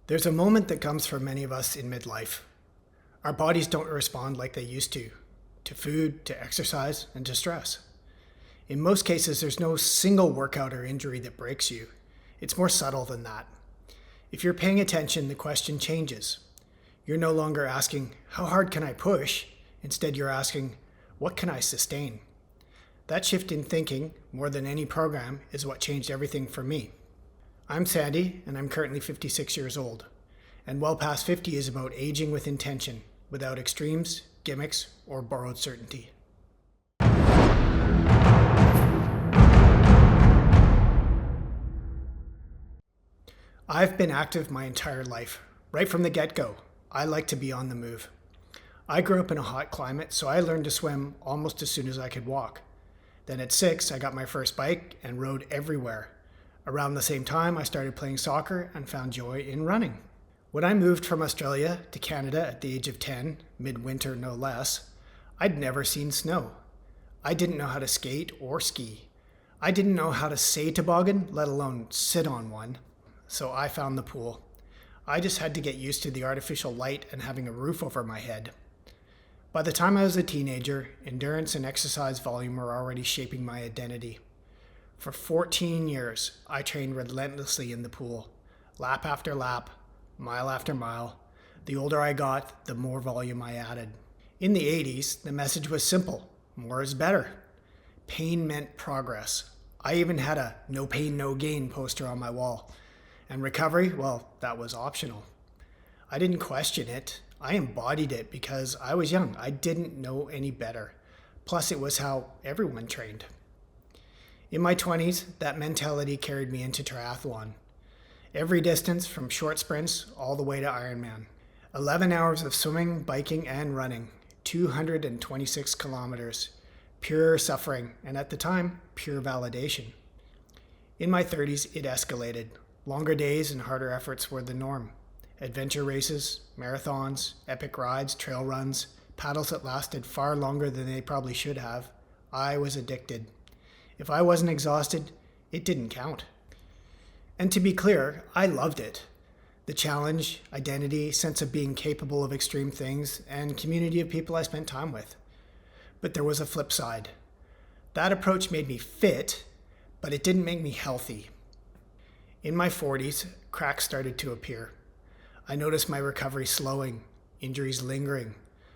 There's a moment that comes for many of us in midlife. Our bodies don't respond like they used to food, to exercise, and to stress. In most cases, there's no single workout or injury that breaks you. It's more subtle than that. If you're paying attention, the question changes. You're no longer asking, how hard can I push? Instead, you're asking, what can I sustain? That shift in thinking, more than any program, is what changed everything for me. I'm Sandy, and I'm currently 56 years old. And well past 50 is about aging with intention, without extremes, gimmicks, or borrowed certainty. I've been active my entire life, right from the get-go. I like to be on the move. I grew up in a hot climate, so I learned to swim almost as soon as I could walk. Then at 6, I got my first bike and rode everywhere. Around the same time, I started playing soccer and found joy in running. When I moved from Australia to Canada at the age of 10, midwinter no less, I'd never seen snow. I didn't know how to skate or ski. I didn't know how to say toboggan, let alone sit on one. So I found the pool. I just had to get used to the artificial light and having a roof over my head. By the time I was a teenager, endurance and exercise volume were already shaping my identity. For 14 years, I trained relentlessly in the pool, lap after lap, mile after mile. The older I got, the more volume I added. In the 80s, the message was simple: more is better. Pain meant progress. I even had a no pain, no gain poster on my wall. And recovery, well, that was optional. I didn't question it. I embodied it because I was young. I didn't know any better. Plus, it was how everyone trained. In my 20s, that mentality carried me into triathlon. Every distance from short sprints all the way to Ironman. 11 hours of swimming, biking, and running. 226 kilometers. Pure suffering, and at the time, pure validation. In my 30s, it escalated. Longer days and harder efforts were the norm. Adventure races, marathons, epic rides, trail runs, paddles that lasted far longer than they probably should have. I was addicted. If I wasn't exhausted, it didn't count. And to be clear, I loved it. The challenge, identity, sense of being capable of extreme things, and community of people I spent time with. But there was a flip side. That approach made me fit, but it didn't make me healthy. In my 40s, cracks started to appear. I noticed my recovery slowing, injuries lingering,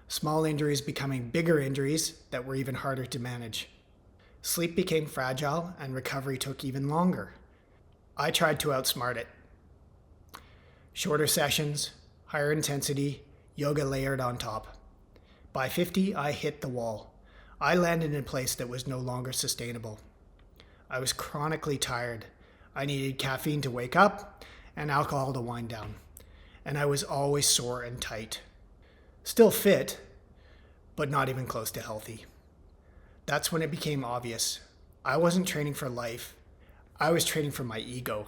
small injuries becoming bigger injuries that were even harder to manage. Sleep became fragile and recovery took even longer. I tried to outsmart it. Shorter sessions, higher intensity, yoga layered on top. By 50, I hit the wall. I landed in a place that was no longer sustainable. I was chronically tired. I needed caffeine to wake up and alcohol to wind down. And I was always sore and tight. Still fit, but not even close to healthy. That's when it became obvious. I wasn't training for life. I was training for my ego.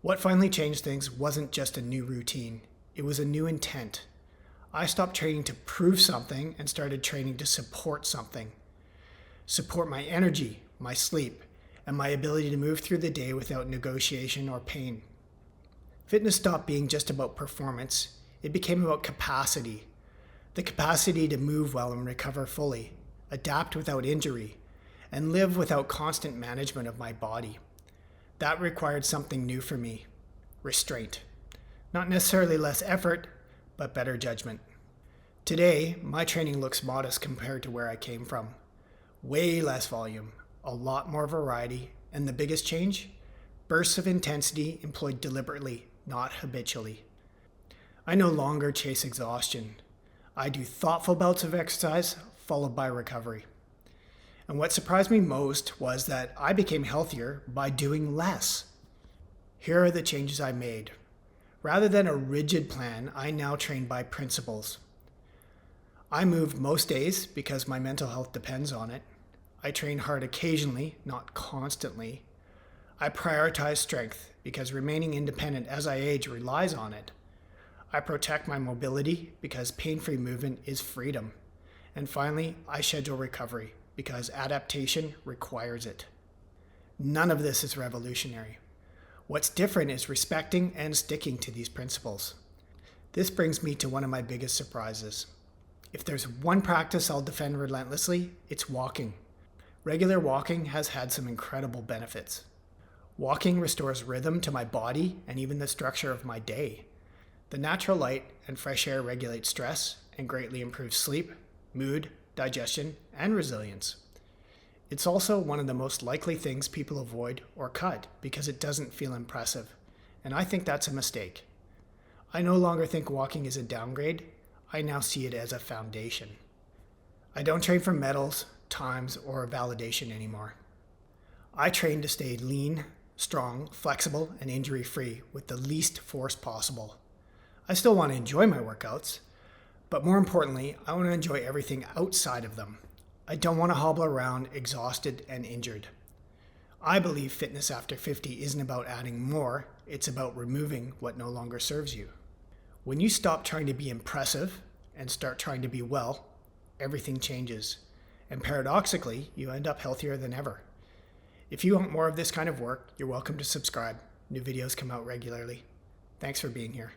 What finally changed things wasn't just a new routine. It was a new intent. I stopped training to prove something and started training to support something. Support my energy, my sleep, and my ability to move through the day without negotiation or pain. Fitness stopped being just about performance. It became about capacity. The capacity to move well and recover fully, adapt without injury, and live without constant management of my body. That required something new for me: restraint. Not necessarily less effort, but better judgment. Today, my training looks modest compared to where I came from. Way less volume, a lot more variety, and the biggest change? Bursts of intensity employed deliberately, not habitually. I no longer chase exhaustion. I do thoughtful bouts of exercise, followed by recovery. And what surprised me most was that I became healthier by doing less. Here are the changes I made. Rather than a rigid plan, I now train by principles. I move most days because my mental health depends on it. I train hard occasionally, not constantly. I prioritize strength because remaining independent as I age relies on it. I protect my mobility because pain-free movement is freedom. And finally, I schedule recovery because adaptation requires it. None of this is revolutionary. What's different is respecting and sticking to these principles. This brings me to one of my biggest surprises. If there's one practice I'll defend relentlessly, it's walking. Regular walking has had some incredible benefits. Walking restores rhythm to my body and even the structure of my day. The natural light and fresh air regulate stress and greatly improves sleep, mood, digestion, and resilience. It's also one of the most likely things people avoid or cut because it doesn't feel impressive, and I think that's a mistake. I no longer think walking is a downgrade. I now see it as a foundation. I don't train for medals, times, or validation anymore. I train to stay lean, strong, flexible, and injury-free with the least force possible. I still want to enjoy my workouts, but more importantly, I want to enjoy everything outside of them. I don't want to hobble around exhausted and injured. I believe fitness after 50 isn't about adding more, it's about removing what no longer serves you. When you stop trying to be impressive and start trying to be well, everything changes. And paradoxically, you end up healthier than ever. If you want more of this kind of work, you're welcome to subscribe. New videos come out regularly. Thanks for being here.